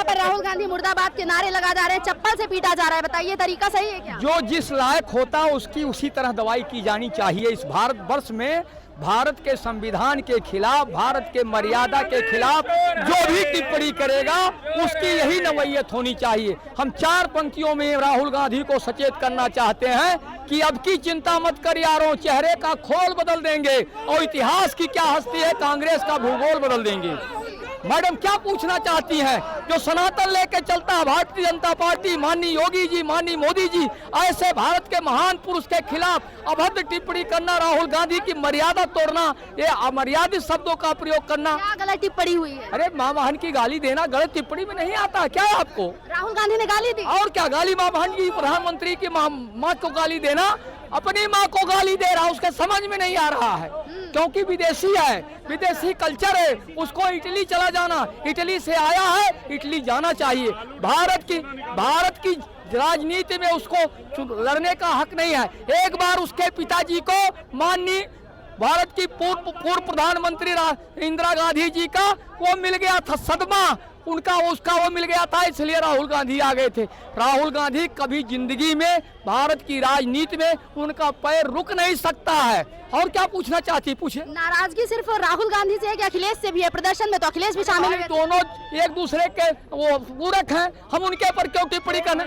पर राहुल गांधी मुर्दाबाद के नारे लगा जा रहे हैं, चप्पल से पीटा जा रहा है, बताइए तरीका सही है क्या? जो जिस लायक होता है उसकी उसी तरह दवाई की जानी चाहिए। इस भारतवर्ष में भारत के संविधान के खिलाफ, भारत के मर्यादा के खिलाफ जो भी टिप्पणी करेगा उसकी यही नवैयत होनी चाहिए। हम 4 पंक्तियों में राहुल गांधी को सचेत करना चाहते हैं कि अब की चिंता मत कर यारों, चेहरे का खोल बदल देंगे और इतिहास की क्या हस्ती है, कांग्रेस का भूगोल बदल देंगे। मैडम क्या पूछना चाहती हैं? जो सनातन लेके चलता है भारतीय जनता पार्टी, माननीय योगी जी, माननीय मोदी जी, ऐसे भारत के महान पुरुष के खिलाफ अभद्र टिप्पणी करना, राहुल गांधी की मर्यादा तोड़ना, ये अमर्यादित शब्दों का प्रयोग करना, क्या गलत टिप्पणी हुई है? अरे माँ बहन की गाली देना गलत टिप्पणी में नहीं आता क्या आपको? राहुल गांधी ने गाली दी और क्या गाली? माँ बहन की, प्रधानमंत्री की माँ को गाली देना, अपनी माँ को गाली दे रहा, उसके समझ में नहीं आ रहा है क्योंकि विदेशी है, विदेशी कल्चर है, उसको इटली चला जाना, इटली से आया है, इटली जाना चाहिए। भारत की राजनीति में उसको लड़ने का हक नहीं है। एक बार उसके पिताजी को, माननीय भारत की पूर्व प्रधानमंत्री इंदिरा गांधी जी का वो मिल गया था सदमा, उसका वो मिल गया था, इसलिए राहुल गांधी आ गए थे। राहुल गांधी कभी जिंदगी में भारत की राजनीति में उनका पैर रुक नहीं सकता है। और क्या पूछना चाहती, पूछे। नाराजगी सिर्फ राहुल गांधी से है कि अखिलेश से भी है? प्रदर्शन में तो अखिलेश भी शामिल हुए। दोनों एक दूसरे के वो पूरक हैं, हम उनके पर क्यों टिप्पणी करना?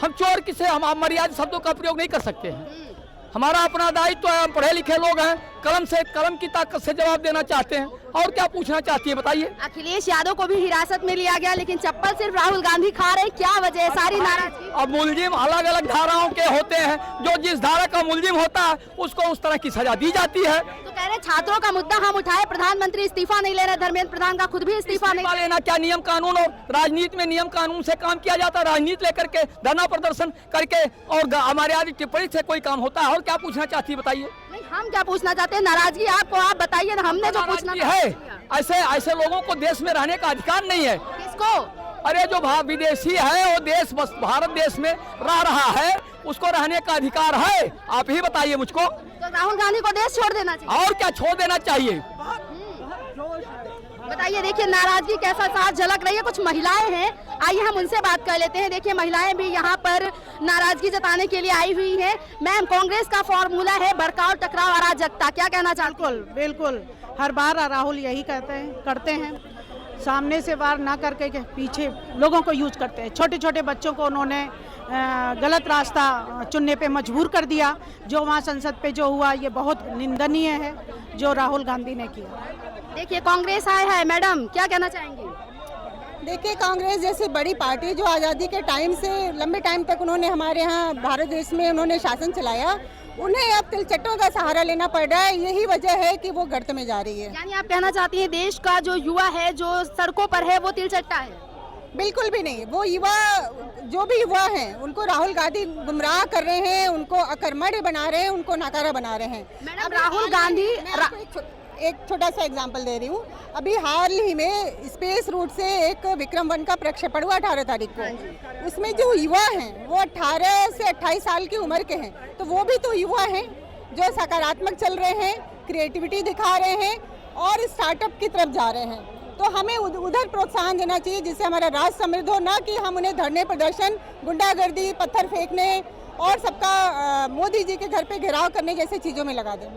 हम चोर किसे, हम मर्यादित शब्दों का प्रयोग नहीं कर सकते हैं। हमारा अपना दायित्व है, हम पढ़े लिखे लोग हैं, कलम की ताकत से जवाब देना चाहते हैं। और क्या पूछना चाहती है बताइए। अखिलेश यादव को भी हिरासत में लिया गया, लेकिन चप्पल सिर्फ राहुल गांधी खा रहे, क्या वजह है? सारी नाराजगी। अब मुलजिम अलग अलग धाराओं के होते हैं, जो जिस धारा का मुलजिम होता है उसको उस तरह की सजा दी जाती है। तो कह रहे छात्रों का मुद्दा हम उठाए, प्रधानमंत्री इस्तीफा नहीं ले रहे, धर्मेंद्र प्रधान का खुद भी इस्तीफा नहीं लेना। क्या नियम कानून और राजनीति में नियम कानून से काम किया जाता है? राजनीति लेकर के धरना प्रदर्शन करके और हमारे आदि टिप्पणी से कोई काम होता है? और क्या पूछना चाहती है बताइए। हम क्या पूछना चाहते हैं, नाराजगी आपको, आप बताइए ना। हमने जो पूछना है, ऐसे लोगों को देश में रहने का अधिकार नहीं है। किसको? अरे जो विदेशी है वो देश, बस भारत देश में रह रहा है, उसको रहने का अधिकार है। आप ही बताइए मुझको। तो राहुल गांधी को देश छोड़ देना चाहिए? और क्या छोड़ देना चाहिए? बताइए। देखिए नाराजगी कैसा साथ झलक रही है। कुछ महिलाएं हैं, आइए हम उनसे बात कर लेते हैं। देखिए महिलाएं भी यहाँ पर नाराजगी जताने के लिए आई हुई हैं। मैम, कांग्रेस का फॉर्मूला है भड़काओ, टकराव, अराजकता, क्या कहना चाहते हैं? बिल्कुल हर बार राहुल यही करते हैं, सामने से वार ना करके पीछे लोगों को यूज करते हैं। छोटे छोटे बच्चों को उन्होंने गलत रास्ता चुनने पे मजबूर कर दिया। जो वहाँ संसद पे जो हुआ ये बहुत निंदनीय है जो राहुल गांधी ने किया। देखिए कांग्रेस आया है, मैडम क्या कहना चाहेंगी? देखिए कांग्रेस जैसी बड़ी पार्टी जो आज़ादी के टाइम से लंबे टाइम तक उन्होंने हमारे यहाँ भारत देश में उन्होंने शासन चलाया, उन्हें अब तिलचट्टों का सहारा लेना पड़ रहा है। यही वजह है कि वो गर्त में जा रही है। यानी आप कहना चाहती हैं देश का जो युवा है, जो सड़कों पर है, वो तिलचट्टा है? बिल्कुल भी नहीं। वो युवा, जो भी युवा हैं, उनको राहुल गांधी गुमराह कर रहे हैं, उनको अकर्मण्य बना रहे हैं, उनको नाकारा बना रहे हैं। मैडम राहुल गांधी, एक छोटा सा एग्जांपल दे रही हूँ। अभी हाल ही में स्पेस रूट से एक विक्रम-1 का प्रक्षेपण हुआ 18 तारीख को। उसमें जो युवा हैं वो 18 से 28 साल की उम्र के हैं, तो वो भी तो युवा हैं जो सकारात्मक चल रहे हैं, क्रिएटिविटी दिखा रहे हैं और स्टार्टअप की तरफ जा रहे हैं। तो हमें उधर प्रोत्साहन देना चाहिए जिससे हमारा राज्य समृद्ध हो, ना कि हम उन्हें धरने प्रदर्शन, गुंडागर्दी, पत्थर फेंकने और सबका मोदी जी के घर पे घेराव करने जैसे चीज़ों में लगा दें।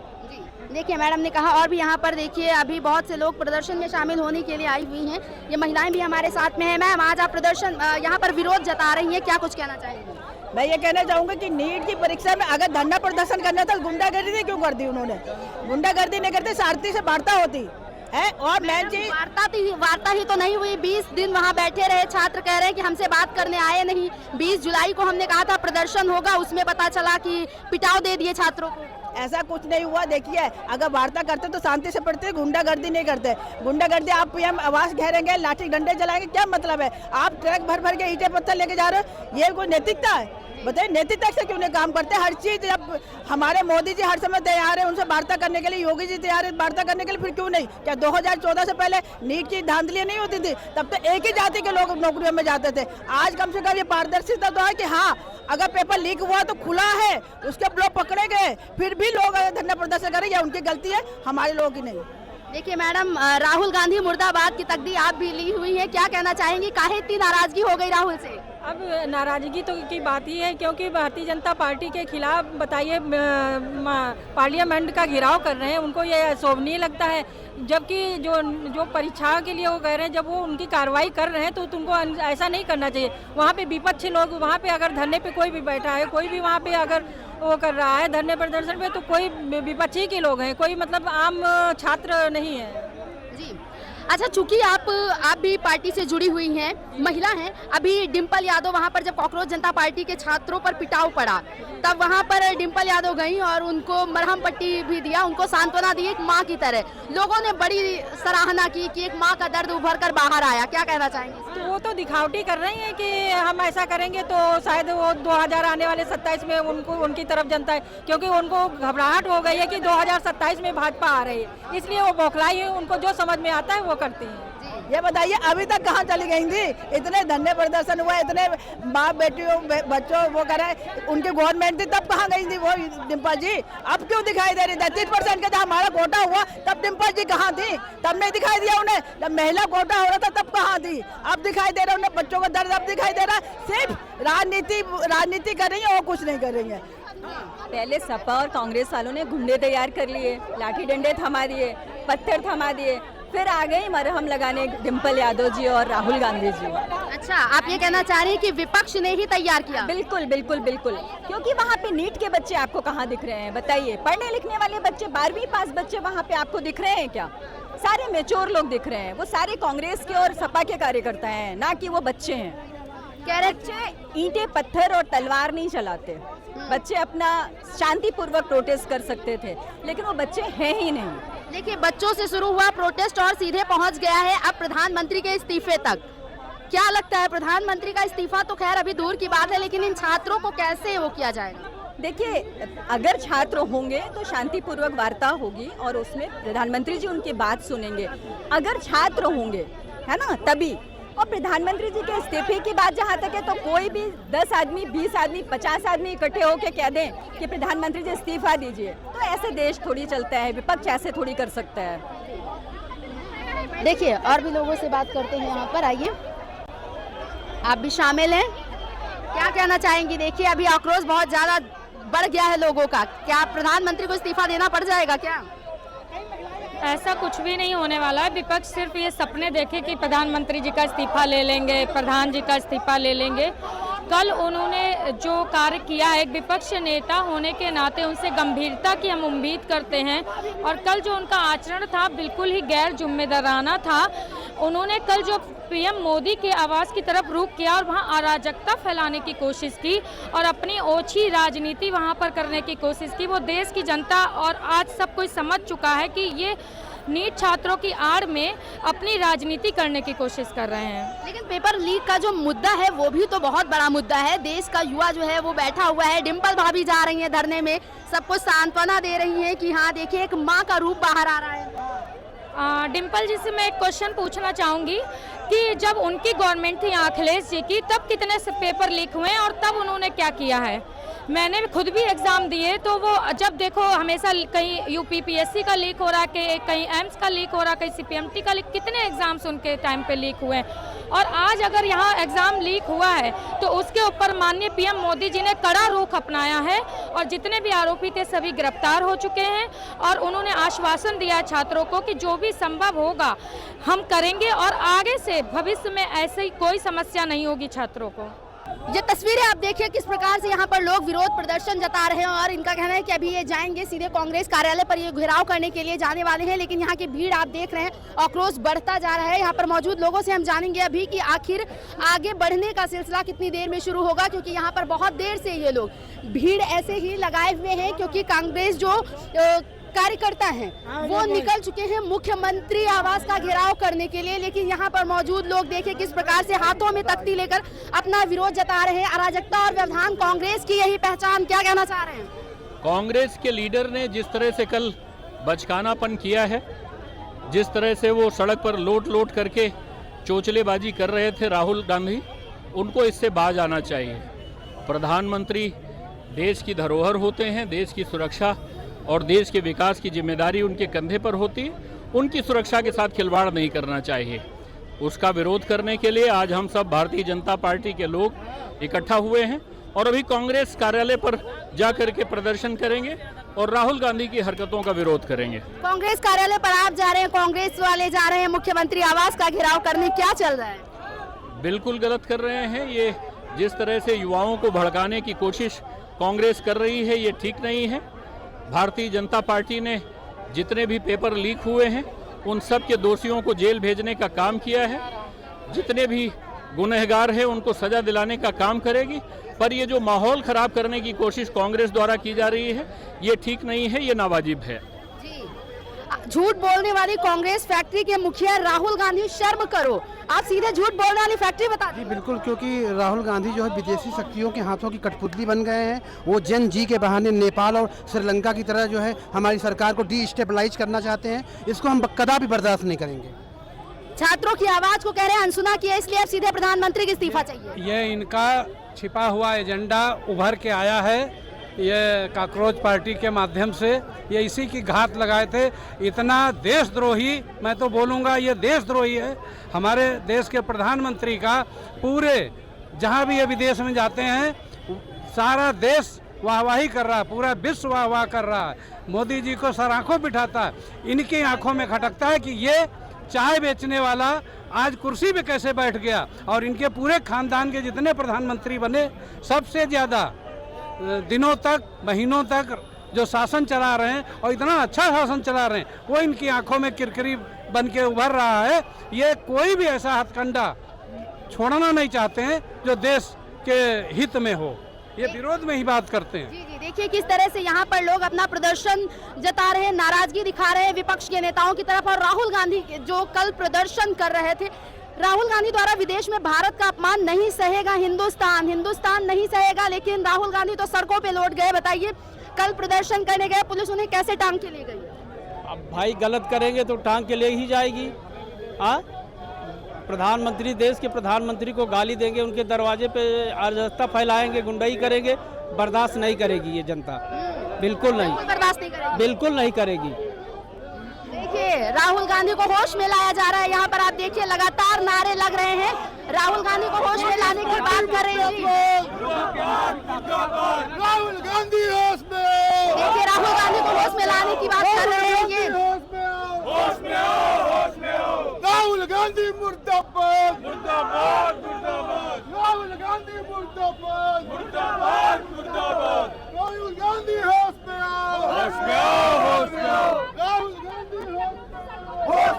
देखिए मैडम ने कहा, और भी यहाँ पर देखिए अभी बहुत से लोग प्रदर्शन में शामिल होने के लिए आई हुई हैं। ये महिलाएं भी हमारे साथ में हैं। मैम, आज आप प्रदर्शन यहाँ पर विरोध जता रही हैं, क्या कुछ कहना चाहेंगी? मैं ये कहना चाहूँगा कि नीट की परीक्षा में अगर धरना प्रदर्शन करना था, गुंडागर्दी क्यों कर दी उन्होंने? गुंडागर्दी नहीं करते, शांति से वार्ता होती है। और मैं जी वार्ता ही तो नहीं हुई। 20 दिन वहाँ बैठे रहे छात्र, कह रहे हैं कि हमसे बात करने आए नहीं। 20 जुलाई को हमने कहा था प्रदर्शन होगा, उसमें पता चला कि पिटाव दे दिए छात्रों को। ऐसा कुछ नहीं हुआ। देखिए अगर वार्ता करते तो शांति से पढ़ते, गुंडागर्दी नहीं करते। गुंडागर्दी आप पीएम आवास घेरेंगे, लाठी डंडे चलाएंगे, क्या मतलब है? आप ट्रक भर भर के ईंटें पत्थर लेके जा रहे हो, ये कोई नैतिकता है? बताइए नैतिकता से क्यों नहीं काम करते? हर चीज जब हमारे मोदी जी हर समय तैयार है उनसे वार्ता करने के लिए, योगी जी तैयार है वार्ता करने के लिए, फिर क्यों नहीं? क्या 2014 से पहले नीट की धांधलियां नहीं होती थी? तब तो एक ही जाति के लोग नौकरियों में जाते थे। आज कम से कम ये पारदर्शिता तो है कि हाँ, अगर पेपर लीक हुआ तो खुला है, उसके लोग पकड़े गए, फिर भी लोग धरना प्रदर्शन करें, या उनकी गलती है, हमारे लोगों की नहीं। देखिए मैडम, राहुल गांधी मुर्दाबाद की तकदी आप भी ली हुई है, क्या कहना चाहेंगी, काहे इतनी नाराजगी हो गई राहुल से? अब नाराजगी तो की बात ही है, क्योंकि भारतीय जनता पार्टी के खिलाफ बताइए पार्लियामेंट का घेराव कर रहे हैं, उनको ये शोभनीय लगता है। जबकि जो परीक्षाओं के लिए वो कह रहे हैं, जब वो उनकी कार्रवाई कर रहे हैं तो तुमको ऐसा नहीं करना चाहिए। वहाँ पे विपक्षी लोग, वहाँ पे अगर धरने पे कोई भी बैठा है, कोई भी वहाँ पे अगर वो कर रहा है धरने प्रदर्शन पे, तो कोई विपक्षी के लोग हैं, कोई मतलब आम छात्र नहीं है। जी अच्छा, चूंकि आप भी पार्टी से जुड़ी हुई हैं, महिला हैं, अभी डिम्पल यादव वहां पर जब कॉकरोच जनता पार्टी के छात्रों पर पिटाव पड़ा, तब वहां पर डिम्पल यादव गई और उनको मरहम पट्टी भी दिया, उनको सांत्वना दी एक माँ की तरह। लोगों ने बड़ी सराहना की कि एक माँ का दर्द उभर कर बाहर आया, क्या कहना चाहेंगे? तो वो तो दिखावटी कर रही हैं कि हम ऐसा करेंगे तो शायद वो 2000 आने वाले 27 में उनकी तरफ जनता है, क्योंकि उनको घबराहट हो गई है कि 2027 में भाजपा आ रही है, इसलिए वो बौखलाई है, उनको जो समझ में आता है वो करती हैं। ये बताइए अभी तक कहाँ चली गई थी? इतने धरने प्रदर्शन हुआ, इतने बाप बेटियों बच्चों वो करे, उनकी गवर्नमेंट थी तब कहाँ गई थी वो डिम्पल जी? अब क्यों दिखाई दे रही? 33% का जब हमारा कोटा हुआ तब डिम्पल जी कहाँ थी? तब नहीं दिखाई दिया उन्हें। जब महिला कोटा हो रहा था तब कहाँ थी? अब दिखाई दे रहा है उन्हें, बच्चों का दर्द अब दिखाई दे रहा है। सिर्फ राजनीति कर रही है और कुछ नहीं कर रही है। पहले सपा और कांग्रेस वालों ने गुंडे तैयार कर लिए, लाठी डंडे थमा दिए, पत्थर थमा दिए, फिर आ गई मरहम लगाने डिम्पल यादव जी और राहुल गांधी जी। अच्छा, आप ये कहना चाह रही हैं कि विपक्ष ने ही तैयार किया? बिल्कुल बिल्कुल बिल्कुल, क्योंकि वहाँ पे नीट के बच्चे आपको कहाँ दिख रहे हैं? बताइए, पढ़ने लिखने वाले बच्चे, 12वीं पास बच्चे वहाँ पे आपको दिख रहे हैं क्या? सारे मेच्योर लोग दिख रहे हैं, वो सारे कांग्रेस के और सपा के कार्यकर्ता हैं, ना कि वो बच्चे हैं। कह रहे बच्चे ईंटें पत्थर और तलवार नहीं चलाते, बच्चे अपना शांतिपूर्वक प्रोटेस्ट कर सकते थे, लेकिन वो बच्चे हैं ही नहीं। देखिए, बच्चों से शुरू हुआ प्रोटेस्ट और सीधे पहुंच गया है अब प्रधानमंत्री के इस्तीफे तक। क्या लगता है, प्रधानमंत्री का इस्तीफा तो खैर अभी दूर की बात है, लेकिन इन छात्रों को कैसे वो किया जाएगा? देखिए, अगर छात्र होंगे तो शांतिपूर्वक वार्ता होगी और उसमें प्रधानमंत्री जी उनकी बात सुनेंगे। अगर छात्र होंगे, है ना, तभी। और प्रधानमंत्री जी के इस्तीफे की बात जहाँ तक है, तो कोई भी 10 आदमी, 20 आदमी, 50 आदमी इकट्ठे होकर कह दें कि प्रधानमंत्री जी इस्तीफा दीजिए, तो ऐसे देश थोड़ी चलता है, विपक्ष ऐसे थोड़ी कर सकता है। देखिए, और भी लोगों से बात करते हैं यहाँ पर, आइए आप भी शामिल हैं, क्या कहना चाहेंगी? देखिए, अभी आक्रोश बहुत ज्यादा बढ़ गया है लोगों का, क्या प्रधानमंत्री को इस्तीफा देना पड़ जाएगा क्या? ऐसा कुछ भी नहीं होने वाला है। विपक्ष सिर्फ ये सपने देखे कि प्रधानमंत्री जी का इस्तीफा ले लेंगे, प्रधान जी का इस्तीफा ले लेंगे। कल उन्होंने जो कार्य किया है, एक विपक्ष नेता होने के नाते उनसे गंभीरता की हम उम्मीद करते हैं, और कल जो उनका आचरण था बिल्कुल ही गैर जिम्मेदाराना था। उन्होंने कल जो पीएम मोदी के आवास की तरफ रुख किया और वहां अराजकता फैलाने की कोशिश की और अपनी ओछी राजनीति वहां पर करने की कोशिश की। वो देश की जनता और आज सब कोई समझ चुका है कि ये नीट छात्रों की आड़ में अपनी राजनीति करने की कोशिश कर रहे हैं। लेकिन पेपर लीक का जो मुद्दा है वो भी तो बहुत बड़ा मुद्दा है। देश का युवा जो है वो बैठा हुआ है, डिम्पल भाभी जा रही है धरने में, सबको सांत्वना दे रही है कि हाँ देखिए एक माँ का रूप बाहर आ रहा है। डिम्पल जी से मैं एक क्वेश्चन पूछना चाहूँगी कि जब उनकी गवर्नमेंट थी अखिलेश जी की, तब कितने से पेपर लीक हुए और तब उन्होंने क्या किया है? मैंने खुद भी एग्ज़ाम दिए, तो वो जब देखो हमेशा कहीं यूपीपीएससी का लीक हो रहा है, कहीं एम्स का लीक हो रहा है, कहीं सीपीएमटी का लीक, कितने एग्ज़ाम्स उनके टाइम पे लीक हुए हैं। और आज अगर यहाँ एग्ज़ाम लीक हुआ है तो उसके ऊपर माननीय पीएम मोदी जी ने कड़ा रुख अपनाया है और जितने भी आरोपी थे सभी गिरफ्तार हो चुके हैं और उन्होंने आश्वासन दिया छात्रों को कि जो भी संभव होगा हम करेंगे और आगे से भविष्य में ऐसी कोई समस्या नहीं होगी छात्रों को। ये तस्वीरें आप देखिए किस प्रकार से यहाँ पर लोग विरोध प्रदर्शन जता रहे हैं और इनका कहना है कि अभी ये जाएंगे सीधे कांग्रेस कार्यालय पर, ये घेराव करने के लिए जाने वाले हैं। लेकिन यहाँ की भीड़ आप देख रहे हैं, आक्रोश बढ़ता जा रहा है। यहाँ पर मौजूद लोगों से हम जानेंगे अभी कि आखिर आगे बढ़ने का सिलसिला कितनी देर में शुरू होगा, क्योंकि यहाँ पर बहुत देर से ये लोग भीड़ ऐसे ही लगाए हुए हैं, क्योंकि कांग्रेस जो कार्यकर्ता हैं वो निकल चुके हैं मुख्यमंत्री आवास का घेराव करने के लिए। लेकिन यहाँ पर मौजूद लोग देखिए किस प्रकार से हाथों में तख्ती लेकर अपना विरोध जता रहे हैं। अराजकता और व्यवधान कांग्रेस की यही पहचान, क्या कहना चाह रहे हैं? कांग्रेस के लीडर ने जिस तरह से कल बचकानापन किया है, जिस तरह से वो सड़क पर लोट करके चोचलेबाजी कर रहे थे राहुल गांधी, उनको इससे बाज आना चाहिए। प्रधानमंत्री देश की धरोहर होते हैं, देश की सुरक्षा और देश के विकास की जिम्मेदारी उनके कंधे पर होती है उनकी सुरक्षा के साथ खिलवाड़ नहीं करना चाहिए। उसका विरोध करने के लिए आज हम सब भारतीय जनता पार्टी के लोग इकट्ठा हुए हैं और अभी कांग्रेस कार्यालय पर जा करके प्रदर्शन करेंगे और राहुल गांधी की हरकतों का विरोध करेंगे। कांग्रेस कार्यालय पर आप जा रहे हैं, कांग्रेस वाले जा रहे हैं मुख्यमंत्री आवास का घेराव करने, क्या चल रहा है? बिल्कुल गलत कर रहे हैं। ये जिस तरह से युवाओं को भड़काने की कोशिश कांग्रेस कर रही है, ये ठीक नहीं है। भारतीय जनता पार्टी ने जितने भी पेपर लीक हुए हैं उन सब के दोषियों को जेल भेजने का काम किया है। जितने भी गुनहगार हैं उनको सजा दिलाने का काम करेगी। पर ये जो माहौल खराब करने की कोशिश कांग्रेस द्वारा की जा रही है, ये ठीक नहीं है, ये नावाजिब है। झूठ बोलने वाली कांग्रेस फैक्ट्री के मुखिया राहुल गांधी, शर्म करो, आप सीधे झूठ बोलने वाली फैक्ट्री बता दी। बिल्कुल, क्योंकि राहुल गांधी जो है विदेशी शक्तियों के हाथों की कठपुतली बन गए हैं। वो जन जी के बहाने नेपाल और श्रीलंका की तरह जो है हमारी सरकार को डिस्टेबलाइज करना चाहते हैं। इसको हम कदापि बर्दाश्त नहीं करेंगे। छात्रों की आवाज को कह रहे हैं अनसुना किया, इसलिए अब सीधे प्रधानमंत्री को इस्तीफा चाहिए। ये इनका छिपा हुआ एजेंडा उभर के आया है। ये काकरोच पार्टी के माध्यम से ये इसी की घात लगाए थे। इतना देशद्रोही, मैं तो बोलूँगा ये देशद्रोही है। हमारे देश के प्रधानमंत्री का पूरे जहाँ भी ये विदेश में जाते हैं सारा देश वाहवाही कर रहा है, पूरा विश्व वाहवाह कर रहा है। मोदी जी को सर आँखों बिठाता है। इनकी आँखों में खटकता है कि ये चाय बेचने वाला आज कुर्सी पे कैसे बैठ गया। और इनके पूरे खानदान के जितने प्रधानमंत्री बने, सबसे ज़्यादा दिनों तक, महीनों तक जो शासन चला रहे हैं और इतना अच्छा शासन चला रहे हैं, वो इनकी आंखों में किरकिरी बन के उभर रहा है। ये कोई भी ऐसा हथकंडा छोड़ना नहीं चाहते हैं जो देश के हित में हो। ये विरोध में ही बात करते हैं। जी जी, देखिए किस तरह से यहाँ पर लोग अपना प्रदर्शन जता रहे हैं, नाराजगी दिखा रहे हैं विपक्ष के नेताओं की तरफ। और राहुल गांधी जो कल प्रदर्शन कर रहे थे, राहुल गांधी द्वारा विदेश में भारत का अपमान नहीं सहेगा हिंदुस्तान नहीं सहेगा, लेकिन राहुल गांधी तो सड़कों पे लौट गए। बताइए, कल प्रदर्शन करने गए, पुलिस उन्हें कैसे टांग के ले गई? अब भाई गलत करेंगे तो टांग के ले ही जाएगी। प्रधानमंत्री, देश के प्रधानमंत्री को गाली देंगे, उनके दरवाजे पे अराजकता फैलाएंगे, गुंडाई करेंगे, बर्दाश्त नहीं करेगी ये जनता, बिल्कुल नहीं, बर्दाश्त नहीं करेगी, बिल्कुल नहीं करेगी। देखिए राहुल गांधी को होश में लाया जा रहा है। यहाँ पर आप देखिए लगातार नारे लग रहे हैं, राहुल गांधी को होश में लाने की बात कर रहे हैं। राहुल गांधी होश में, देखिए राहुल गांधी को होश में लाने की बात कर रहे हैं। ये होश में आओ, राहुल गांधी मुर्दाबाद, मुर्दाबाद, मुर्दाबाद, राहुल गांधी मुर्दाबाद, मुर्दाबाद, मुर्दाबाद, राहुल गांधी होश में आओ, होश में आओ, होश में आओ, राहुल गांधी होश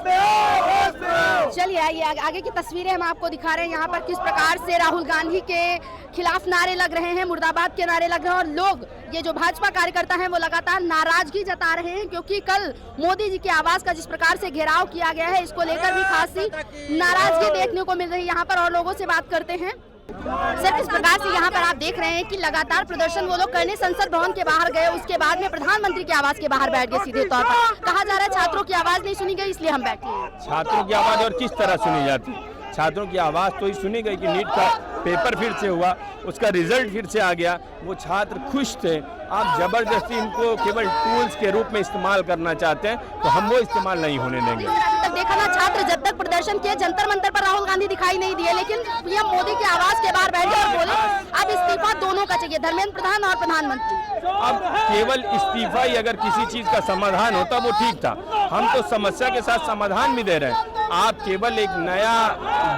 में आओ, होश में आओ। चलिए आइए आगे की तस्वीरें हम आपको दिखा रहे हैं। यहाँ पर किस प्रकार से राहुल गांधी के खिलाफ नारे लग रहे हैं, मुर्दाबाद के नारे लग रहे हैं। और लोग, ये जो भाजपा कार्यकर्ता हैं, वो लगातार नाराजगी जता रहे हैं, क्योंकि कल मोदी जी के आवास का जिस प्रकार से घेराव किया गया है, इसको लेकर भी खासी नाराजगी देखने को मिल रही है यहाँ पर। और लोगों से बात करते हैं। सर, इस प्रकार से यहाँ पर आप देख रहे हैं कि लगातार प्रदर्शन वो लोग करने संसद भवन के बाहर गए, उसके बाद में प्रधानमंत्री के आवास के बाहर बैठ गए सीधे तौर पर। कहा जा रहा है छात्रों की आवाज नहीं सुनी गई, इसलिए हम बैठे हैं। छात्रों की आवाज और किस तरह सुनी जाती? छात्रों की आवाज तो ही सुनी गई कि नीट का पेपर फिर से हुआ, उसका रिजल्ट फिर से आ गया, वो छात्र खुश थे। आप जबरदस्ती इनको केवल टूल्स के रूप में इस्तेमाल करना चाहते हैं, तो हम वो इस्तेमाल नहीं होने देंगे। तक देखा ना, छात्र जब तक प्रदर्शन किए, जंतर मंतर पर राहुल गांधी दिखाई नहीं दिए, लेकिन पीएम मोदी के आवास के बाहर बैठे और बोले अब इस्तीफा दोनों का चाहिए, धर्मेंद्र प्रधान और प्रधानमंत्री। अब केवल इस्तीफा ही अगर किसी चीज का समाधान होता वो ठीक था। हम तो समस्या के साथ समाधान भी दे रहे हैं। आप केवल एक नया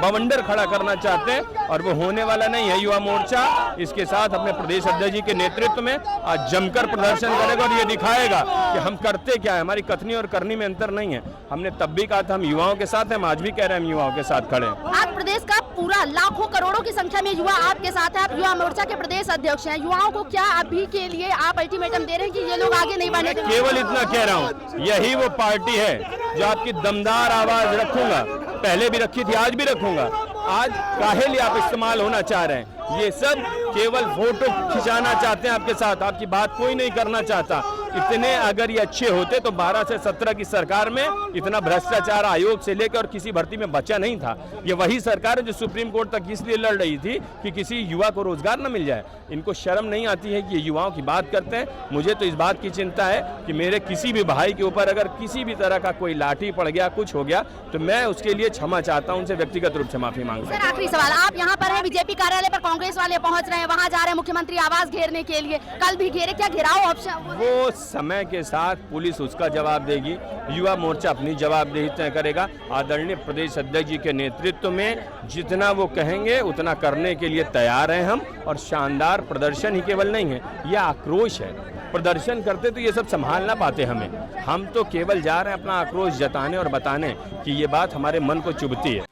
बवंडर खड़ा करना चाहते हैं और वो होने वाला नहीं है। युवा मोर्चा इसके साथ अपने प्रदेश अध्यक्ष जी के नेतृत्व में आज जमकर प्रदर्शन करेगा और ये दिखाएगा कि हम करते क्या है। हमारी कथनी और करनी में अंतर नहीं है। हमने तब भी कहा था हम युवाओं के साथ हैं, हम आज भी कह रहे हैं हम युवाओं के साथ खड़े हैं। आज प्रदेश का पूरा लाखों करोड़ों की संख्या में युवा आपके साथ है, आप युवा मोर्चा के प्रदेश अध्यक्ष हैं। युवाओं को क्या अभी के लिए आप अल्टीमेटम दे रहे हैं कि ये लोग आगे नहीं बढ़ने देंगे? केवल इतना कह रहा हूँ, यही वो पार्टी है जो आपकी दमदार आवाज रखूंगा, पहले भी रखी थी, आज भी रखूंगा। आज काहे लिए आप इस्तेमाल होना चाह रहे हैं? ये सब केवल फोटो खिंचाना चाहते हैं आपके साथ, आपकी बात कोई नहीं करना चाहता। इतने अगर ये अच्छे होते तो 12 से 17 की सरकार में इतना भ्रष्टाचार आयोग से लेकर और किसी भर्ती में बचा नहीं था। ये वही सरकार है जो सुप्रीम कोर्ट तक इसलिए लड़ रही थी कि किसी युवा को रोजगार न मिल जाए। इनको शर्म नहीं आती है कि ये युवाओं की बात करते हैं। मुझे तो इस बात की चिंता है कि मेरे किसी भी भाई के ऊपर अगर किसी भी तरह का कोई लाठी पड़ गया, कुछ हो गया, तो मैं उसके लिए क्षमा चाहता हूं, उनसे व्यक्तिगत रूप से माफी मांगता हूं। सर आखिरी सवाल, आप यहाँ पर हैं, बीजेपी कार्यालय पर कांग्रेस वाले पहुंच रहे हैं, वहां जा रहे हैं मुख्यमंत्री आवास घेरने के लिए, कल भी घेरे, क्या घेराव ऑप्शन? वो समय के साथ पुलिस उसका जवाब देगी, युवा मोर्चा अपनी जवाबदेही तय करेगा। आदरणीय प्रदेश अध्यक्ष जी के नेतृत्व में जितना वो कहेंगे उतना करने के लिए तैयार हैं हम। और शानदार प्रदर्शन ही केवल नहीं है, यह आक्रोश है। प्रदर्शन करते तो ये सब संभाल ना पाते हमें। हम तो केवल जा रहे हैं अपना आक्रोश जताने और बताने कि ये बात हमारे मन को चुभती है।